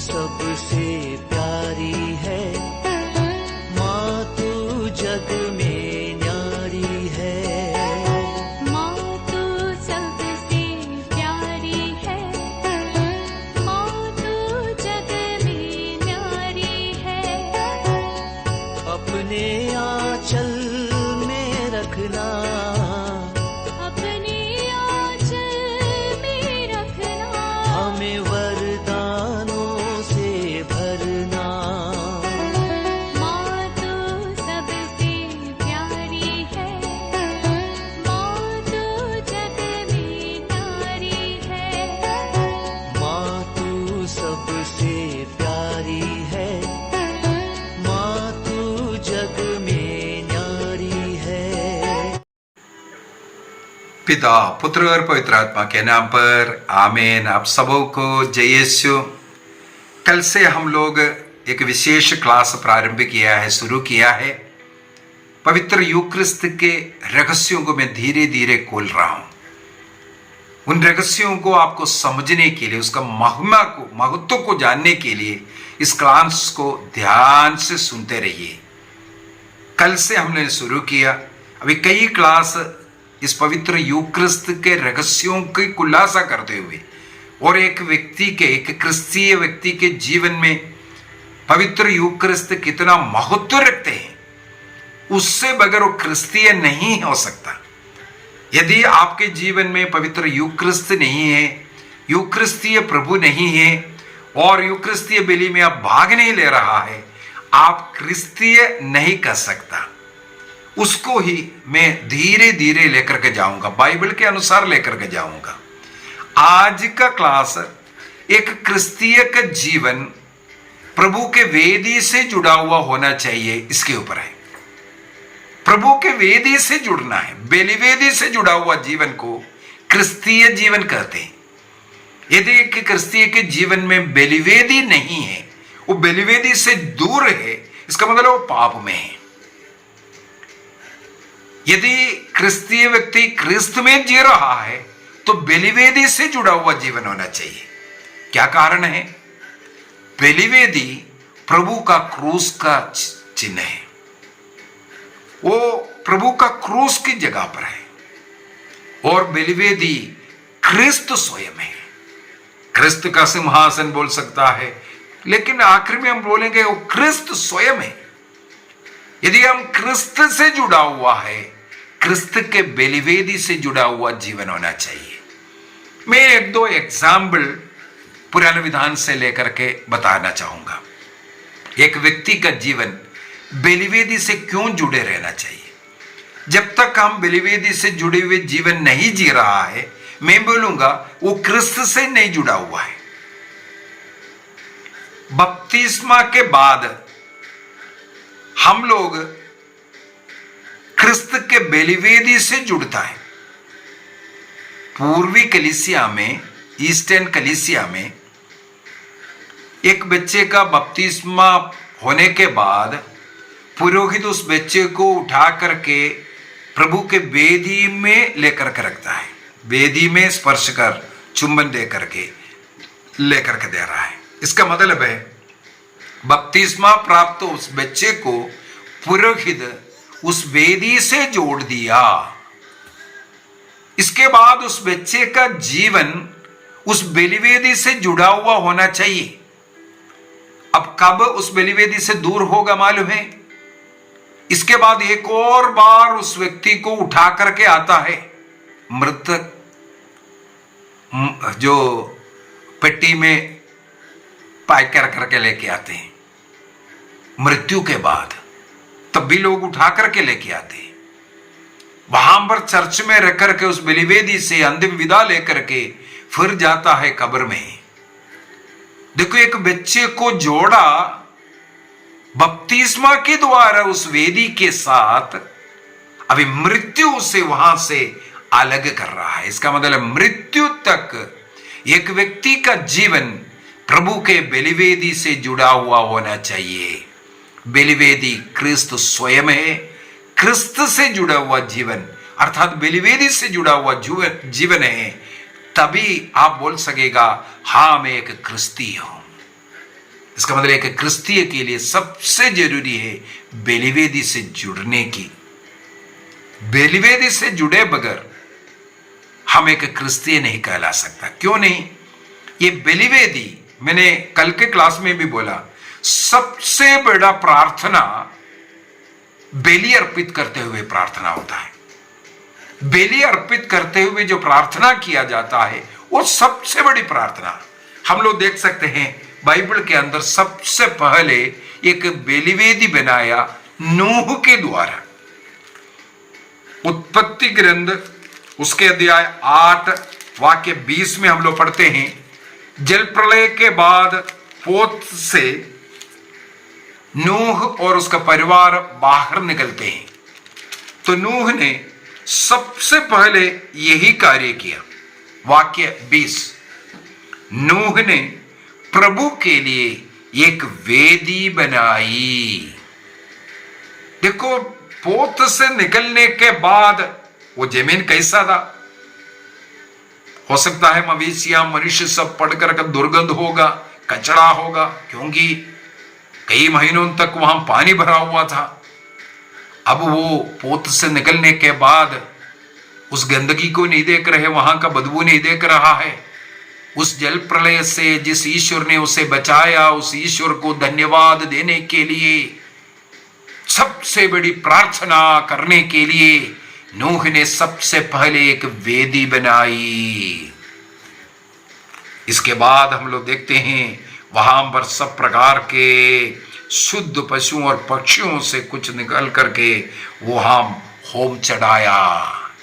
सबसे प्यारी है, माँ तू जग में न्यारी है। माँ तू सबसे प्यारी है, माँ तू जग में न्यारी है। अपने आंचल में रखना, अपने आंचल में रखना, हमें वरदानों से भरना। माँ तू सबसे प्यारी है, माँ तू जग में न्यारी है। माँ तू सबसे प्यारी है, माँ तू जग में न्यारी है। पिता, पुत्र और पवित्र आत्मा के नाम पर आमीन। आप सबों को जय यीशु। कल से हम लोग एक विशेष क्लास प्रारंभ किया है, शुरू किया है। पवित्र यूक्रिस्त के रहस्यों को मैं धीरे धीरे खोल रहा हूं। उन रहस्यों को आपको समझने के लिए, उसका महिमा को, महत्व को जानने के लिए इस क्लास को ध्यान से सुनते रहिए। कल से हमने शुरू किया, अभी कई क्लास इस पवित्र यूक्रिस्त के रहस्यों की खुलासा करते हुए और एक व्यक्ति के, एक क्रिस्तीय व्यक्ति के जीवन में पवित्र यूक्रिस्त कितना महत्व रखते हैं, उससे बगैर वो क्रिस्तीय नहीं हो सकता। यदि आपके जीवन में पवित्र यूक्रिस्त नहीं है, यूक्रिस्तीय प्रभु नहीं है और यूक्रिस्तीय बलि में आप भाग नहीं ले रहा है, आप क्रिस्तीय नहीं कर सकता। उसको ही मैं धीरे धीरे लेकर के जाऊंगा, बाइबल के अनुसार लेकर के जाऊंगा। आज का क्लास एक क्रिस्तीय का जीवन प्रभु के वेदी से जुड़ा हुआ होना चाहिए, इसके ऊपर है। प्रभु के वेदी से जुड़ना है, बलिवेदी से जुड़ा हुआ जीवन को क्रिस्तीय जीवन कहते हैं। यदि एक क्रिस्तीय के जीवन में बलिवेदी नहीं है, वो बलिवेदी से दूर है, इसका मतलब वो पाप में है। यदि क्रिस्तीय व्यक्ति क्रिस्त में जी रहा है तो बलिवेदी से जुड़ा हुआ जीवन होना चाहिए। क्या कारण है? बलिवेदी प्रभु का क्रूस का चिन्ह है, वो प्रभु का क्रूस की जगह पर है और बलिवेदी क्रिस्त स्वयं है। क्रिस्त का सिंहासन बोल सकता है, लेकिन आखिर में हम बोलेंगे वो क्रिस्त स्वयं है। यदि हम क्रिस्त से जुड़ा हुआ है, क्रिस्त के बलिवेदी से जुड़ा हुआ जीवन होना चाहिए। मैं एक दो एग्जाम्पल पुराने विधान से लेकर के बताना चाहूंगा। एक व्यक्ति का जीवन बलिवेदी से क्यों जुड़े रहना चाहिए। जब तक हम बलिवेदी से जुड़े हुए जीवन नहीं जी रहा है, मैं बोलूंगा वो क्रिस्त से नहीं जुड़ा हुआ है। बपतिस्मा के बाद हम लोग क्रिस्त के बलिवेदी से जुड़ता है। पूर्वी कलीसिया में, ईस्टर्न कलीसिया में, एक बच्चे का बपतिस्मा होने के बाद पुरोहित उस बच्चे को उठा करके प्रभु के वेदी में लेकर के रखता है। वेदी में स्पर्श कर, चुंबन दे करके लेकर के दे रहा है। इसका मतलब है बपतिस्मा प्राप्त उस बच्चे को पुरोहित उस वेदी से जोड़ दिया। इसके बाद उस बच्चे का जीवन उस बलिवेदी से जुड़ा हुआ होना चाहिए। अब कब उस बलिवेदी से दूर होगा मालूम है? इसके बाद एक और बार उस व्यक्ति को उठा करके आता है। मृतक जो पेटी में पैक करके लेके आते हैं, मृत्यु के बाद तब भी लोग उठा करके लेके आते हैं। वहां पर चर्च में रख करके उस बलिवेदी से अंतिम विदा लेकर के फिर जाता है कब्र में। देखो, एक बच्चे को जोड़ा बपतिस्मा के द्वारा उस वेदी के साथ, अभी मृत्यु से वहां से अलग कर रहा है। इसका मतलब मृत्यु तक एक व्यक्ति का जीवन प्रभु के बलिवेदी से जुड़ा हुआ होना चाहिए। बलिवेदी क्रिस्त स्वयं है। क्रिस्त से जुड़ा हुआ जीवन अर्थात बलिवेदी से जुड़ा हुआ जीवन है, तभी आप बोल सकेगा हाँ मैं एक क्रिस्ती हूं। इसका मतलब एक क्रिस्तीय के लिए सबसे जरूरी है बेलिवेदी से जुड़ने की। बेलिवेदी से जुड़े बगैर हम एक क्रिस्तीय नहीं कहला सकता। क्यों नहीं? ये बेलिवेदी, मैंने कल के क्लास में भी बोला, सबसे बड़ा प्रार्थना बेली अर्पित करते हुए प्रार्थना होता है। बेली अर्पित करते हुए जो प्रार्थना किया जाता है वो सबसे बड़ी प्रार्थना। हम लोग देख सकते हैं बाइबल के अंदर सबसे पहले एक बेलिवेदी बनाया नूह के द्वारा। उत्पत्ति ग्रंथ उसके अध्याय 8 वाक्य 20 में हम लोग पढ़ते हैं, जल प्रलय के बाद पोत से नूह और उसका परिवार बाहर निकलते हैं। तो नूह ने सबसे पहले यही कार्य किया। वाक्य 20, नूह ने प्रभु के लिए एक वेदी बनाई। देखो, पोत से निकलने के बाद वो जमीन कैसा था? हो सकता है मवेशियां मनुष्य सब पड़कर दुर्गंध होगा, कचरा होगा, क्योंकि कई महीनों तक वहां पानी भरा हुआ था। अब वो पोत से निकलने के बाद उस गंदगी को नहीं देख रहे, वहां का बदबू नहीं देख रहा है। उस जल प्रलय से जिस ईश्वर ने उसे बचाया, उस ईश्वर को धन्यवाद देने के लिए, सबसे बड़ी प्रार्थना करने के लिए नूह ने सबसे पहले एक वेदी बनाई। इसके बाद हम लोग देखते हैं वहां पर सब प्रकार के शुद्ध पशुओं और पक्षियों से कुछ निकल करके वहां होम चढ़ाया।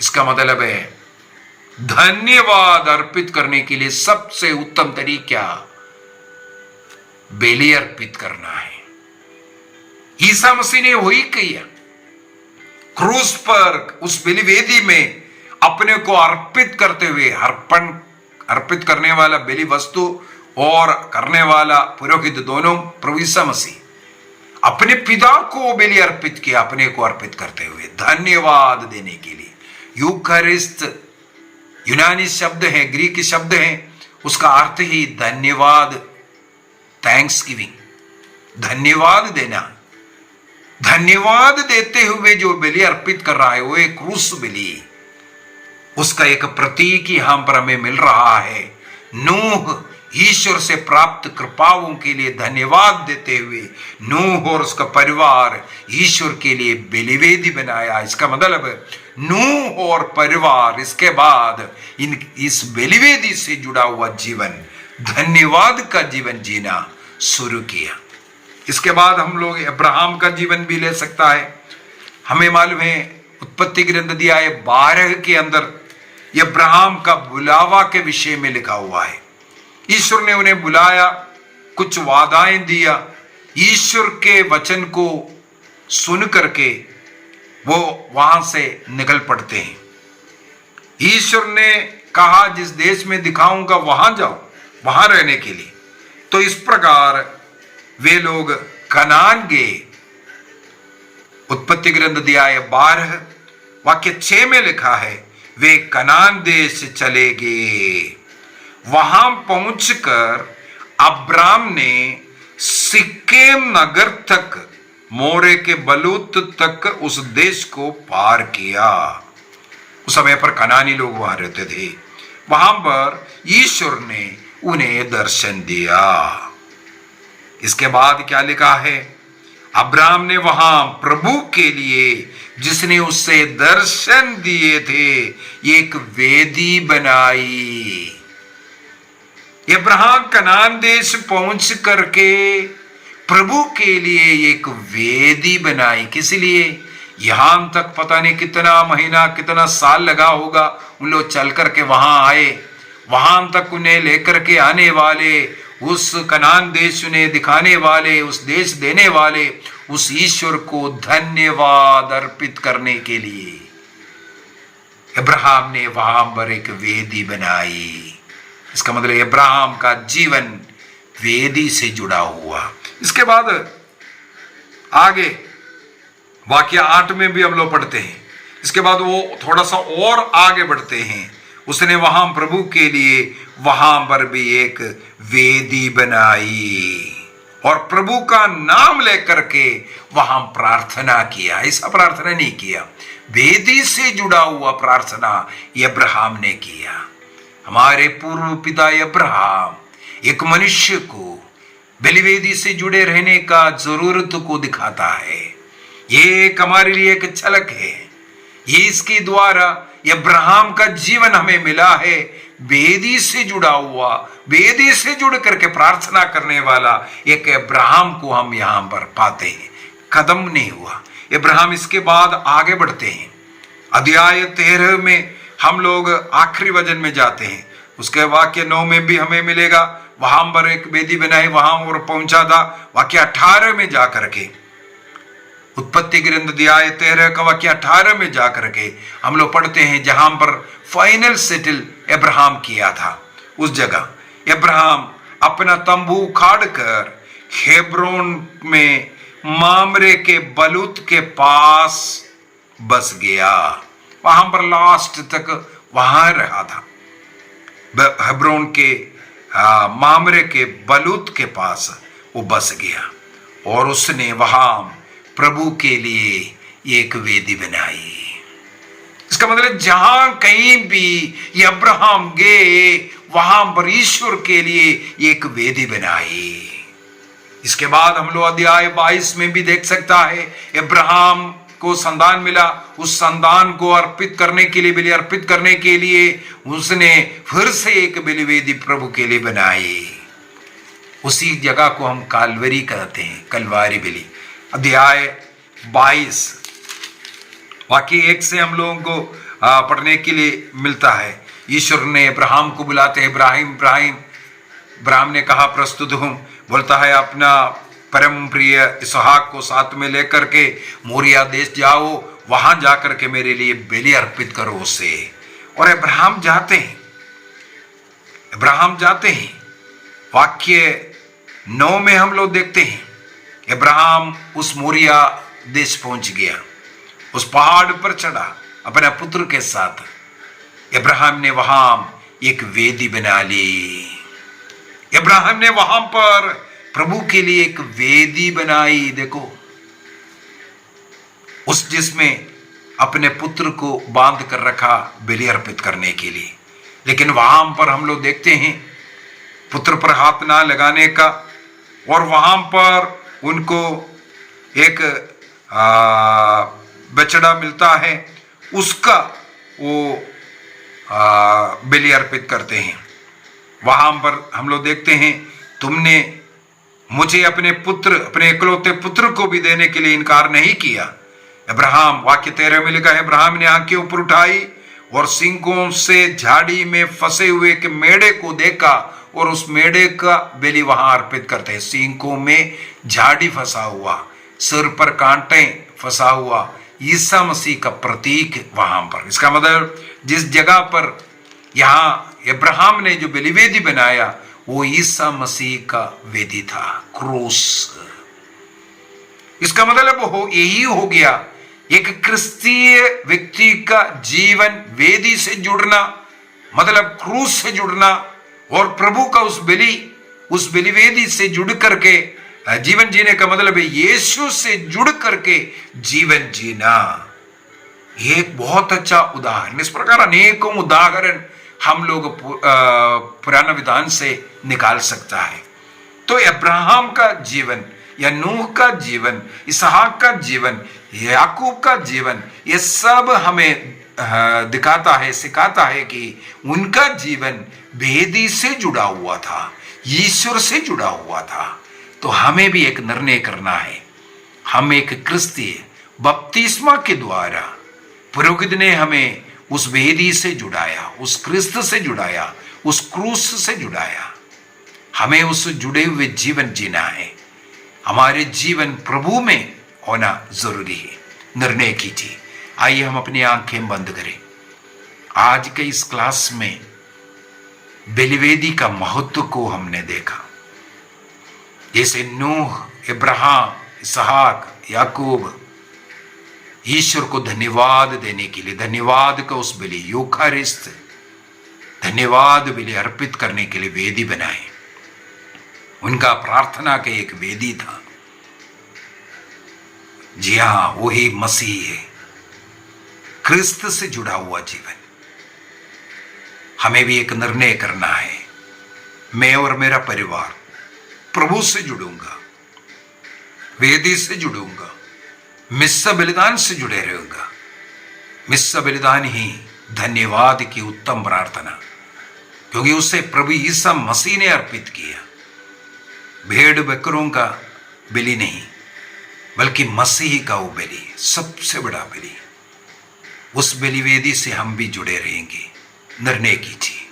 इसका मतलब है धन्यवाद अर्पित करने के लिए सबसे उत्तम तरीका बेली अर्पित करना है। ईसा मसीह ने वही किया। क्रूस पर उस बलिवेदी में अपने को अर्पित करते हुए, अर्पित करने वाला बलि वस्तु और करने वाला पुरोहित दोनों प्रभु ईसा मसीह अपने पिता को बलि अर्पित किया, अपने को अर्पित करते हुए धन्यवाद देने के लिए। यूकरिस्त यूनानी शब्द है, ग्रीक शब्द है, उसका अर्थ ही धन्यवाद, थैंक्स गिविंग, धन्यवाद देना। धन्यवाद देते हुए जो बलि अर्पित कर रहा है वो एक क्रूस बलि, उसका एक प्रतीक यहां पर हमें मिल रहा है। नूह ईश्वर से प्राप्त कृपाओं के लिए धन्यवाद देते हुए नूह और उसका परिवार ईश्वर के लिए बलिवेदी बनाया। इसका मतलब नूह और परिवार इसके बाद इस बलिवेदी से जुड़ा हुआ जीवन, धन्यवाद का जीवन जीना शुरू किया। इसके बाद हम लोग अब्राहम का जीवन भी ले सकता है। हमें मालूम है उत्पत्ति ग्रंथ अध्याय 12 के अंदर अब्राहम का बुलावा के विषय में लिखा हुआ है। ईश्वर ने उन्हें बुलाया, कुछ वादाएं दिया, ईश्वर के वचन को सुन करके वो वहां से निकल पड़ते हैं। ईश्वर ने कहा जिस देश में दिखाऊंगा वहां जाओ, वहां रहने के लिए। तो इस प्रकार वे लोग कनान गए। उत्पत्ति ग्रंथ अध्याय 12 वाक्य 6 में लिखा है, वे कनान देश चले गए। वहां पहुंचकर अब्राम ने सिक्केम नगर तक, मोरे के बलूत तक उस देश को पार किया। उस समय पर कनानी लोग वहां रहते थे। वहां पर ईश्वर ने उन्हें दर्शन दिया। इसके बाद क्या लिखा है? अब्राम ने वहां प्रभु के लिए, जिसने उससे दर्शन दिए थे, एक वेदी बनाई। अब्राहम कनान देश पहुंच करके प्रभु के लिए एक वेदी बनाई। किस लिए? यहां तक पता नहीं कितना महीना, कितना साल लगा होगा उन लोग चल करके वहां आए। वहां तक उन्हें लेकर के आने वाले, उस कनान देश उन्हें दिखाने वाले, उस देश देने वाले उस ईश्वर को धन्यवाद अर्पित करने के लिए अब्राहम ने वहां पर एक वेदी बनाई। इसका मतलब अब्राहम का जीवन वेदी से जुड़ा हुआ। इसके बाद आगे वाक्य 8 में भी हम लोग पढ़ते हैं। इसके बाद वो थोड़ा सा और आगे बढ़ते हैं। उसने वहां प्रभु के लिए वहां पर भी एक वेदी बनाई। और प्रभु का नाम लेकर के वहां प्रार्थना किया। ऐसा प्रार्थना नहीं किया, वेदी से जुड़ा हुआ प्रार्थना अब्राहम ने किया। हमारे पूर्व पिता अब्राहम एक मनुष्य को बलिवेदी से जुड़े रहने का जरूरत को दिखाता है। ये एक हमारे लिए एक झलक है। ये इसके द्वारा अब्राहम का जीवन हमें मिला है, वेदी से जुड़ा हुआ, वेदी से जुड़ करके प्रार्थना करने वाला एक अब्राहम को हम यहां पर पाते हैं। खत्म नहीं हुआ अब्राहम, इसके बाद आगे बढ़ते हैं। अध्याय 13 में हम लोग आखिरी वचन में जाते हैं। उसके वाक्य 9 में भी हमें मिलेगा, वहां पर एक वेदी बनाई, वहां और पहुंचा था। वाक्य 18 में जाकर के, उत्पत्ति ग्रंथ अध्याय 13 का वाक्य 18 में जाकर के हम लोग पढ़ते हैं, जहां पर फाइनल सेटल अब्राहम किया था। उस जगह अब्राहम अपना तंबू उखाड़ कर हेब्रोन में मामरे के बलूत के पास बस गया। वहां पर लास्ट तक वहां रहा था, हेब्रोन के मामरे के बलूत के पास वो बस गया और उसने वहां प्रभु के लिए एक वेदी बनाई। इसका मतलब जहां कहीं भी अब्राहम गए वहां पर ईश्वर के लिए एक वेदी बनाई। इसके बाद हम लोग अध्याय 22 में भी देख सकता है, अब्राहम को संतान मिला, उस संतान को अर्पित करने के लिए, बलि अर्पित करने के लिए उसने फिर से एक बलिवेदी प्रभु के लिए बनाई। उसी जगह को हम कालवरी कहते हैं, कलवारी बलि। अध्याय 22 वाक्य 1 से हम लोगों को पढ़ने के लिए मिलता है। ईश्वर ने अब्राहम को बुलाते हैं, इब्राहिम इब्राहिम। अब्राहम ने कहा प्रस्तुत हूं, बोलता है अपना परम प्रिय इसहाक को साथ में लेकर के मोरिया देश जाओ, वहां जाकर के मेरे लिए बलि अर्पित करो उसे। और अब्राहम जाते हैं, अब्राहम जाते हैं। वाक्य 9 में हम लोग देखते हैं अब्राहम उस मोरिया देश पहुंच गया, उस पहाड़ पर चढ़ा अपने पुत्र के साथ। अब्राहम ने वहां एक वेदी बना ली। अब्राहम ने वहां पर प्रभु के लिए एक वेदी बनाई। देखो, उस जिसमें अपने पुत्र को बांध कर रखा बलि अर्पित करने के लिए। लेकिन वहां पर हम लोग देखते हैं पुत्र पर हाथ ना लगाने का, और वहां पर उनको एक बछड़ा मिलता है, उसका वो बलि अर्पित करते हैं। वहां पर हम लोग देखते हैं, तुमने मुझे अपने पुत्र, अपने इकलौते पुत्र को भी देने के लिए इनकार नहीं किया। अब्राहम, वाक्य 13 में लिखा है, अब्राहम ने आंखें ऊपर उठाई और सिंकों से झाड़ी में फंसे हुए एक मेढ़े को देखा और उस मेढ़े का बलि वहां अर्पित करते हैं। सिंकों में झाड़ी फंसा हुआ, सिर पर कांटे फंसा हुआ, ईसा मसीह का प्रतीक वहां पर। इसका मतलब जिस जगह पर यहां अब्राहम ने जो बलिवेदी बनाया वो ईसा मसीह का वेदी था, क्रूस। इसका मतलब हो यही हो गया, एक क्रिस्तीय व्यक्ति का जीवन वेदी से जुड़ना, मतलब क्रूस से जुड़ना, और प्रभु का उस बलिवेदी से जुड़ करके जीवन जीने का मतलब है यीशु से जुड़ करके जीवन जीना। ये एक बहुत अच्छा उदाहरण। इस प्रकार अनेकों उदाहरण हम लोग पुराना विधान से निकाल सकता है। तो अब्राहम का जीवन या नूह का जीवन, इसहाक का जीवन, याकूब का जीवन, ये सब हमें दिखाता है, सिखाता है कि उनका जीवन वेदी से जुड़ा हुआ था, ईश्वर से जुड़ा हुआ था। तो हमें भी एक निर्णय करना है। हम एक क्रिस्तीय बपतिस्मा के द्वारा पुरोहित ने हमें उस वेदी से जुड़ाया, उस क्रिस्त से जुड़ाया, उस क्रूस से जुड़ाया। हमें उस जुड़े हुए जीवन जीना है। हमारे जीवन प्रभु में होना जरूरी है। निर्णय कीजिए। आइए हम अपनी आंखें बंद करें। आज के इस क्लास में बलिवेदी का महत्व को हमने देखा। जैसे नूह, इब्राहिम, इसहाक, याकूब ईश्वर को धन्यवाद देने के लिए, धन्यवाद का उस बलि यूखारिस्त, धन्यवाद बलि अर्पित करने के लिए वेदी बनाए। उनका प्रार्थना का एक वेदी था। जी हां, वही मसीह है, क्रिस्त से जुड़ा हुआ जीवन। हमें भी एक निर्णय करना है, मैं और मेरा परिवार प्रभु से जुड़ूंगा, वेदी से जुड़ूंगा, मिस्सा बलिदान से जुड़े रहूंगा। मिस्सा बलिदान ही धन्यवाद की उत्तम प्रार्थना, क्योंकि उसे प्रभु ईसा मसीह ने अर्पित किया। भेड़ बकरों का बलि नहीं, बल्कि मसीह का वो बलि, सबसे बड़ा बलि। उस बलिवेदी से हम भी जुड़े रहेंगे। निर्णय कीजिए।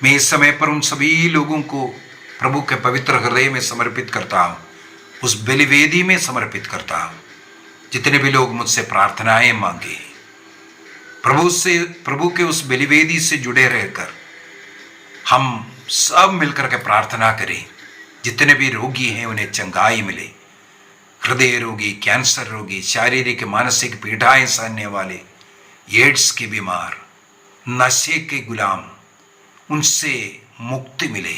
मैं इस समय पर उन सभी लोगों को प्रभु के पवित्र हृदय में समर्पित करता हूं, उस बलिवेदी में समर्पित करता हूं। जितने भी लोग मुझसे प्रार्थनाएं मांगे, प्रभु के उस बलिवेदी से जुड़े रहकर हम सब मिलकर के प्रार्थना करें। जितने भी रोगी हैं उन्हें चंगाई मिले, हृदय रोगी, कैंसर रोगी, शारीरिक मानसिक पीड़ाएं सहने वाले, एड्स के बीमार, नशे के गुलाम, उनसे मुक्ति मिले।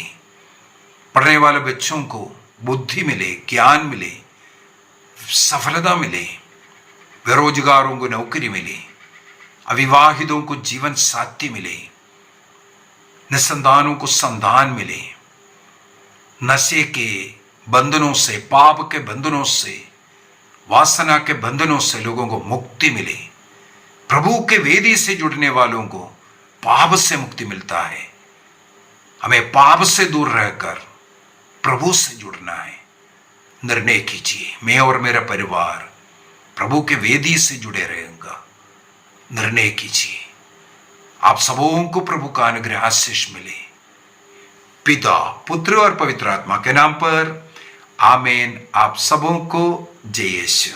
पढ़ने वाले बच्चों को बुद्धि मिले, ज्ञान मिले, सफलता मिले, बेरोजगारों को नौकरी मिले, अविवाहितों को जीवन साथी मिले, निसंतानों को संतान मिले, नशे के बंधनों से, पाप के बंधनों से, वासना के बंधनों से लोगों को मुक्ति मिले। प्रभु के वेदी से जुड़ने वालों को पाप से मुक्ति मिलता है। हमें पाप से दूर रहकर प्रभु से जुड़ना है। निर्णय कीजिए, मैं और मेरा परिवार प्रभु के वेदी से जुड़े रहेंगे। निर्णय कीजिए। आप सबों को प्रभु का अनुग्रह आशीष मिले। पिता, पुत्र और पवित्र आत्मा के नाम पर आमीन। आप सबों को जय यीशु।